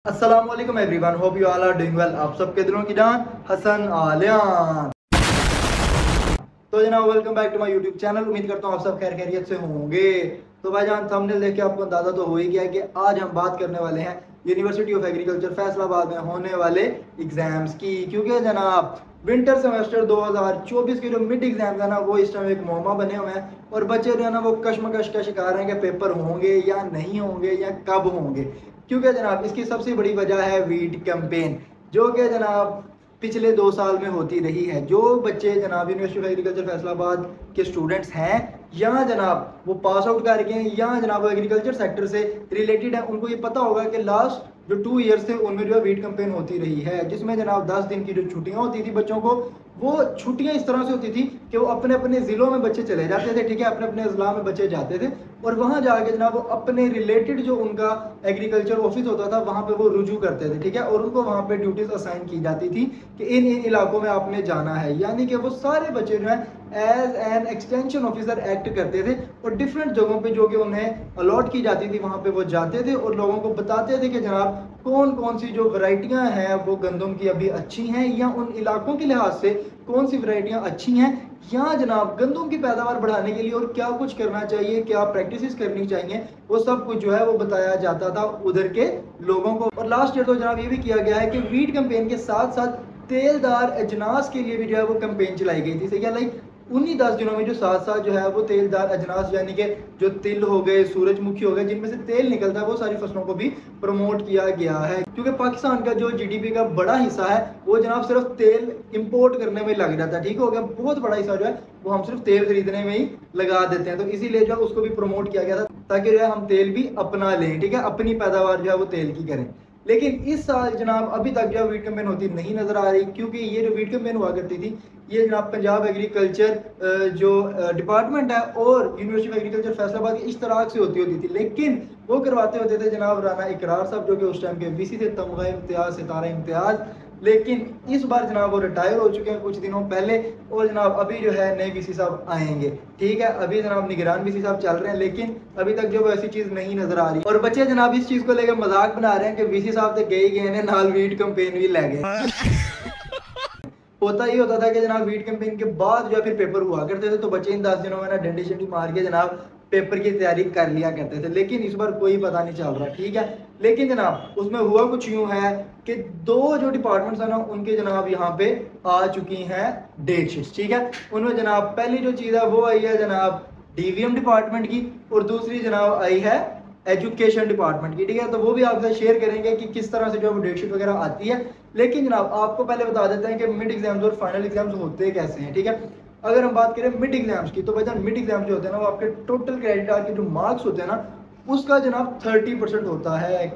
अस्सलामुअलैकुम everyone, hope you all are doing well. आप सबके दिलों की जान हसन आलियान। तो जनाब, welcome back to my YouTube channel. उम्मीद करता हूँ आप सब खैर खैरियत से होंगे। तो भाईजान, थंबनेल देख के आपको अंदाजा तो हो ही गया कि आज हम बात करने वाले हैं यूनिवर्सिटी ऑफ एग्रीकल्चर फैसलाबाद में होने वाले एग्जाम्स की। क्योंकि जनाब, विंटर सेमेस्टर 2024 के जो मिड एग्जाम है ना, वो इस टाइम एक मौमा बने हुए हैं और बच्चे जो है ना वो कश्मकश का शिकार हैं कि पेपर होंगे या नहीं होंगे या कब होंगे। क्योंकि जनाब, इसकी सबसे बड़ी वजह है वीट कैंपेन, जो कि जनाब पिछले 2 साल में होती रही है। जो बच्चे जनाब यूनिवर्सिटी ऑफ एग्रीकल्चर फैसलाबाद के स्टूडेंट्स हैं, या जनाब वो पास आउट कर गए हैं, या जनाब वो एग्रीकल्चर सेक्टर से रिलेटेड है, उनको ये पता होगा कि लास्ट जो 2 ईयर्स थे उनमें जो है वीट कैंपेन होती रही है, जिसमें जनाब 10 दिन की जो छुट्टियां होती थी बच्चों को, वो छुट्टियां इस तरह से होती थी कि वो अपने अपने ज़िलों में बच्चे चले जाते थे, ठीक है, अपने अपने अजला में बच्चे जाते थे और वहाँ जाके जनाब वो अपने रिलेटेड जो उनका एग्रीकल्चर ऑफिस होता था वहाँ पे वो रुजू करते थे, ठीक है, और उनको वहाँ पे ड्यूटीज असाइन की जाती थी कि इन इन इलाकों में आपने जाना है। यानी कि वो सारे बच्चे जो है as an extension officer act करते थे और डिफरेंट जगहों पे जो कि उन्हें अलॉट की जाती थी वहाँ पे वो जाते थे और लोगों को बताते थे कि जनाब कौन कौन सी जो वैरायटियाँ हैं वो गंदम की अभी अच्छी हैं, या उन इलाकों के लिहाज से कौन सी वैरायटियाँ अच्छी हैं, या जनाब गंदम की पैदावार बढ़ाने के लिए और क्या कुछ करना चाहिए, क्या प्रैक्टिसेस करनी चाहिए, वो सब कुछ जो है वो बताया जाता था उधर के लोगों को। और लास्ट ईयर तो जनाब ये भी किया गया है कि वीट कैंपेन के साथ साथ तेलदार अजनास के लिए भी जो है वो कैंपेन चलाई गई थी। सही है, लाइक उन्हीं 10 दिनों में जो साथ साथ जो है वो तेलदार अजनास यानी कि जो तिल हो गए, सूरजमुखी हो गए, जिनमें से तेल निकलता है, वो सारी फसलों को भी प्रमोट किया गया है। क्योंकि पाकिस्तान का जो जीडीपी का बड़ा हिस्सा है वो जनाब सिर्फ तेल इंपोर्ट करने में लग जाता है, ठीक हो गया, बहुत बड़ा हिस्सा जो है वो हम सिर्फ तेल खरीदने में ही लगा देते हैं। तो इसीलिए जो है उसको भी प्रमोट किया गया था ताकि जो है हम तेल भी अपना लें, ठीक है, अपनी पैदावार जो है वो तेल की करें। लेकिन इस साल जनाब अभी तक जो वीट कैंपेन होती नहीं नजर आ रही, क्योंकि ये जो वीट कैंपेन हुआ करती थी ये जनाब पंजाब एग्रीकल्चर जो डिपार्टमेंट है और यूनिवर्सिटी ऑफ एग्रीकल्चर फैसलाबाद की इश्तराक से होती थी। लेकिन वो करवाते होते थे जनाब राना इकरार साहब, जो कि उस टाइम के वीसी थे, तमगा इम्तियाज, सितारा इम्तियाज। लेकिन इस बार जनाब वो रिटायर हो चुके हैं कुछ दिनों पहले और जनाब अभी जो है नए वीसी साहब आएंगे, ठीक है। अभी जनाब निगरान वीसी साहब चल रहे हैं, लेकिन अभी तक जो ऐसी चीज नहीं नजर आ रही और बच्चे जनाब इस चीज को लेकर मजाक बना रहे हैं कि वीसी साहब तो गए ही गए ने, नाल वीट कैंपेन भी ले गए। होता ही होता था कि जनाब वीट कैंपेन के बाद जो है फिर पेपर हुआ करते थे, तो बच्चे इन 10 दिनों में ना डंडी शंडी मार के जनाब पेपर की तैयारी कर लिया करते थे। लेकिन इस बार कोई पता नहीं चल रहा, ठीक है। लेकिन जनाब उसमें हुआ कुछ यूं है कि दो जो डिपार्टमेंट्स है ना उनके जनाब यहाँ पे आ चुकी हैं डेट शीट्स, ठीक है। उनमें जनाब पहली जो चीज़ है वो आई है जनाब डीवीएम डिपार्टमेंट की और दूसरी जनाब आई है एजुकेशन डिपार्टमेंट की, ठीक है। तो वो भी आपसे शेयर करेंगे कि किस तरह से जो है डेटशीट वगैरह आती है। लेकिन जनाब आपको पहले बता देते हैं कि मिड एग्जाम्स और फाइनल एग्जाम्स होते कैसे हैं, ठीक है। अगर हम बात करें मिड एग्जाम्स की, तो भाई मिड एग्जाम्स जो होते हैं ना वो आपके टोटल क्रेडिट आवर के जो मार्क्स होते हैं ना उसका जनाब 30% होता है।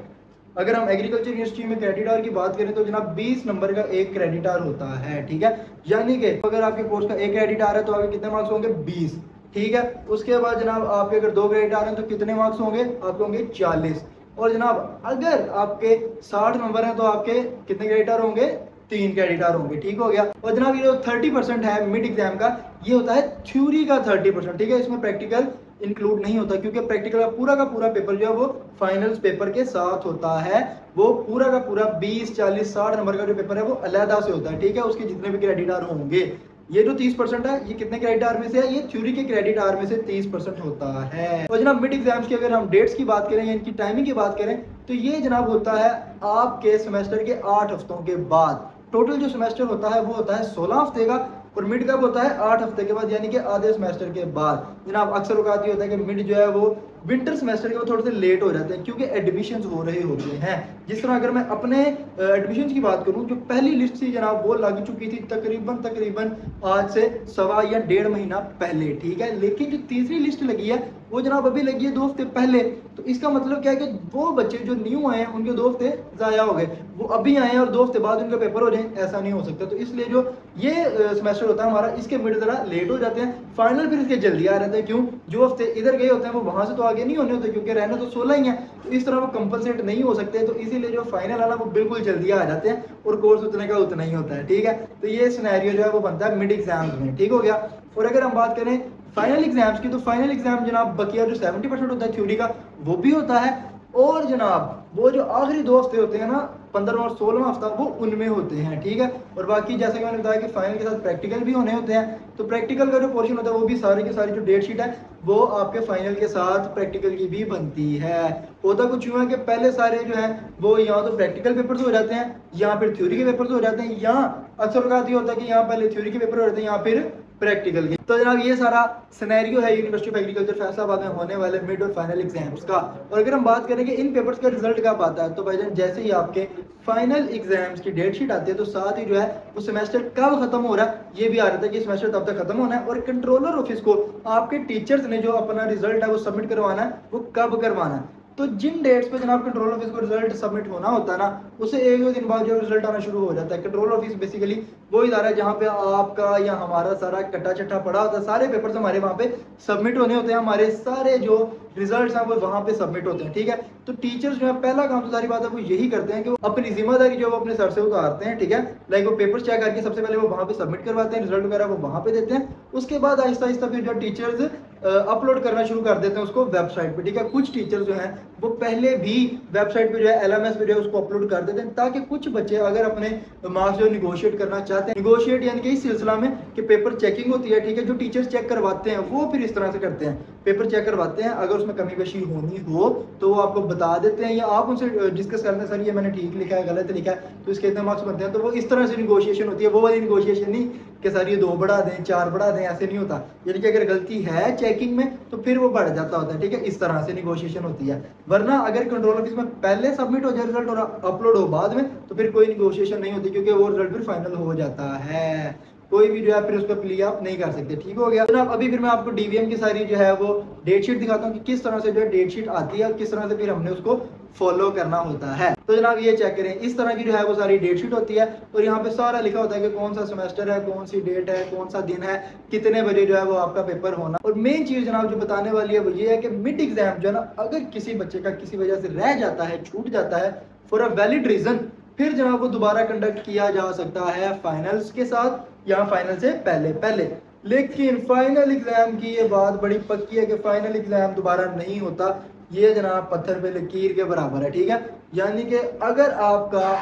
अगर हम एग्रीकल्चर यूनिवर्सिटी में क्रेडिट आवर की बात करें तो जनाब 20 नंबर का एक क्रेडिट आवर होता है, ठीक है। यानी कि अगर आपके कोर्स का एक क्रेडिट आवर है तो आपके कितने मार्क्स होंगे, 20, ठीक है। उसके बाद जनाब आपके अगर 2 क्रेडिट आ रहे हैं तो कितने मार्क्स होंगे, आपके होंगे 40। और जनाब अगर आपके 60 नंबर हैं तो आपके कितने क्रेडिट आवर होंगे, 3 क्रेडिट आवर होंगे, ठीक हो गया। और जनाब ये जो 30% है मिड एग्जाम का, ये होता है थ्योरी का 30%, ठीक है। इसमें प्रैक्टिकल इंक्लूड नहीं होता क्योंकि प्रैक्टिकल का पूरा पेपर जो है वो फाइनल्स पेपर के साथ होता है। वो पूरा का पूरा 20, 40, 60 नंबर का जो पेपर है वो अलहदा से होता है, ठीक है। उसके जितने भी क्रेडिट आवर होंगे, ये जो 30% है ये कितने क्रेडिट आवर में से है, ये थ्योरी के क्रेडिट आवर में से 30% होता है। और जनाब मिड एग्जाम्स की अगर हम डेट्स की बात करें या इनकी टाइमिंग की बात करें तो ये जनाब होता है आपके सेमेस्टर के 8 हफ्तों के बाद। टोटल जो सेमेस्टर होता है वो होता है 16 हफ्ते का और मिड कब होता है, 8 हफ्ते के बाद, यानी कि आधे सेमेस्टर के बाद। जनाब अक्सर औकात ये होता है कि मिड जो है वो विंटर सेमेस्टर के वो थोड़े से लेट हो जाते हैं क्योंकि एडमिशन हो रहे होते हैं। जिस तरह अगर मैं अपने एडमिशन की बात करूं, जो पहली लिस्ट थी जनाब वो लग चुकी थी तकरीबन आज से 1.25 महीना पहले, ठीक है। लेकिन जो तीसरी लिस्ट लगी है वो जनाब अभी लगी है 2 हफ्ते पहले। तो इसका मतलब क्या है कि वो बच्चे जो न्यू आए हैं उनके 2 हफ्ते ज़ाया हो गए, वो अभी आए हैं और 2 हफ्ते बाद उनका पेपर हो जाए, ऐसा नहीं हो सकता। तो इसलिए जो ये सेमेस्टर होता है हमारा, इसके मिड ज़रा लेट हो जाते हैं, फाइनल फिर इसके जल्दी आ जाते हैं। क्यों, जो हफ्ते इधर गए होते हैं वो वहाँ से तो आगे नहीं होने होते क्योंकि रहना तो 16 ही है, तो इस तरह वो कंपलसेट नहीं हो सकते। तो इसीलिए जो फाइनल है ना वो बिल्कुल जल्दी आ जाते हैं और कोर्स उतने का उतना ही होता है, ठीक है। तो ये सिनेरियो जो है वो बनता है मिड एग्जाम्स में, ठीक हो गया। और अगर हम बात करें फाइनल एग्जाम्स की, तो फाइनल एग्जाम जनाब बकिया जो 70% होता है थ्योरी का वो भी होता है और जनाब वो जो आखिरी 2 हफ्ते होते हैं ना, 15वां और 16वां हफ्ता, वो उनमें होते हैं, ठीक है। और बाकी जैसे कि मैंने बताया कि फाइनल के साथ प्रैक्टिकल भी होने होते हैं, तो प्रैक्टिकल का जो पोर्शन होता है वो भी सारी की सारी जो डेट शीट है वो आपके फाइनल के साथ प्रैक्टिकल की भी बनती है। होता कुछ यूँ है कि पहले सारे जो है वो या तो प्रैक्टिकल पेपर्स हो जाते हैं या फिर थ्योरी के पेपर्स हो जाते हैं, या अक्सर औकात ये होता है कि यहाँ पहले थ्योरी के पेपर हो जाते हैं या फिर प्रैक्टिकल की। तो जनाब ये सारा सिनेरियो है यूनिवर्सिटी ऑफ एग्रीकल्चर फैसलाबाद में होने वाले मिड और फाइनल एग्जाम्स का। और अगर हम बात करें कि इन पेपर्स का रिजल्ट कब आता है, तो भाईजान जैसे ही आपके फाइनल एग्जाम्स की डेट शीट आती है तो साथ ही जो है वो सेमेस्टर कब खत्म हो रहा है ये भी आ रहा था कि सेमेस्टर तब तक खत्म होना है, और कंट्रोलर ऑफिस को आपके टीचर्स ने जो अपना रिजल्ट है वो सबमिट करवाना है वो कब करवाना है। तो जिन डेट्स पे जनाब कंट्रोल ऑफिस को रिजल्ट सबमिट होना होता है ना, उसे 1-2 दिन बाद जो रिजल्ट आना शुरू हो जाता है। कंट्रोल ऑफिस बेसिकली वो इदारा है जहाँ पे आपका या हमारा सारा कट्टा चट्टा पड़ा होता है, सारे पेपर्स हमारे वहाँ पे सबमिट होने होते हैं, हमारे सारे जो रिजल्ट्स हैं वो वहाँ पे सबमिट होते हैं, ठीक है। तो टीचर्स जो है पहला काम तो सारी बात है वो यही करते हैं कि वो अपनी जिम्मेदारी जो वो अपने सर से उतारते हैं, ठीक है। लाइक वो पेपर्स चेक करके सबसे पहले वो वहाँ पे सबमिट करवाते हैं, रिजल्ट वगैरह वो वहाँ पे देते हैं। उसके बाद आहिस्ता आहिस्ता फिर जो टीचर्स अपलोड करना शुरू कर देते हैं उसको वेबसाइट पे, ठीक है। कुछ टीचर्स जो हैं वो पहले भी वेबसाइट पे जो है LMS पे जो है उसको अपलोड कर देते हैं, ताकि कुछ बच्चे अगर अपने मार्क्स जो निगोशिएट करना चाहते हैं, निगोशिएट यानी कि इस सिलसिला में कि पेपर चेकिंग होती है, ठीक है, जो टीचर्स चेक करवाते हैं वो फिर इस तरह से करते हैं, पेपर चेक करवाते हैं, अगर उसमें कमी पेशी होनी हो तो वो आपको बता देते हैं या आप उनसे डिस्कस करते हैं, सर ये मैंने ठीक लिखा है गलत लिखा है तो इसके इतने मार्क्स बनते हैं। तो वो इस तरह से निगोशिएशन होती है, वो वाली निगोशिएशन नहीं कि सर ये 2 बढ़ा दें 4 बढ़ा दें, ऐसे नहीं होता। यानी कि अगर गलती है चेकिंग में तो फिर वो बढ़ जाता होता है, ठीक है। इस तरह से निगोशिएशन होती है, वरना अगर कंट्रोल ऑफिस में पहले सबमिट हो जाए रिजल्ट और अपलोड हो बाद में तो फिर कोई निगोशिएशन नहीं होती, क्योंकि वो रिजल्ट फिर फाइनल हो जाता है, कोई भी जो है फिर उस पर प्ली आप नहीं कर सकते, ठीक हो गया जनाब। अभी फिर मैं आपको DVM की सारी जो है वो डेट शीट दिखाता हूँ कि किस तरह से जो है डेट शीट आती है और किस तरह से फिर हमने उसको फॉलो करना होता है। तो जनाब ये चेक करें, इस तरह की जो है वो सारी डेट शीट होती है और यहाँ पे सारा लिखा होता है कि कौन सा सेमेस्टर है, कौन सी डेट है, कौन सा दिन है, कितने बजे जो है वो आपका पेपर होना। और मेन चीज जनाब जो बताने वाली है वो ये है कि मिड एग्जाम जो है ना, अगर किसी बच्चे का किसी वजह से रह जाता है, छूट जाता है फॉर अ वैलिड रीजन, फिर जनाब वो दोबारा कंडक्ट किया जा सकता है फाइनल्स के साथ या फाइनल से पहले पहले। लेकिन फाइनल एग्जाम की ये बात बड़ी पक्की है कि फाइनल एग्जाम दोबारा नहीं होता, ये जनाब पत्थर पे लकीर के बराबर है, ठीक है। यानी कि अगर आपका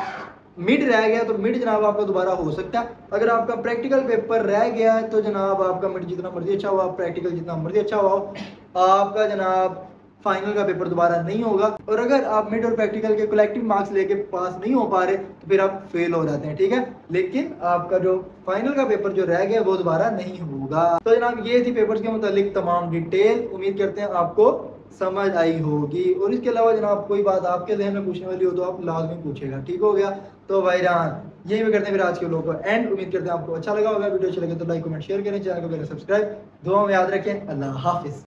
मिड रह गया तो मिड जनाब आपका दोबारा हो सकता है, अगर आपका प्रैक्टिकल पेपर रह गया है तो जनाब आपका मिड जितना मर्जी अच्छा हुआ, प्रैक्टिकल जितना मर्जी अच्छा हुआ, आपका जनाब फाइनल का पेपर दोबारा नहीं होगा। और अगर आप मिड और प्रैक्टिकल के कलेक्टिव मार्क्स लेके पास नहीं हो पा रहे तो फिर आप फेल हो जाते हैं, ठीक है। लेकिन आपका जो फाइनल का पेपर जो रह गया वो दोबारा नहीं होगा। तो जनाब ये थी पेपर्स के मुतालिक तमाम डिटेल, उम्मीद करते हैं आपको समझ आई होगी। और इसके अलावा जनाब कोई बात आपके जहन में पूछने वाली हो तो आप लाजमी पूछेगा, ठीक हो गया। तो भाईजान यही भी करते हैं फिर आज के लोगों को एंड। उम्मीद करते हैं आपको अच्छा लगा होगा, वीडियो अच्छा लगे तो लाइक कमेंट शेयर करें, चैनल को करें सब्सक्राइब, दुआ में याद रखें। अल्लाह हाफिज।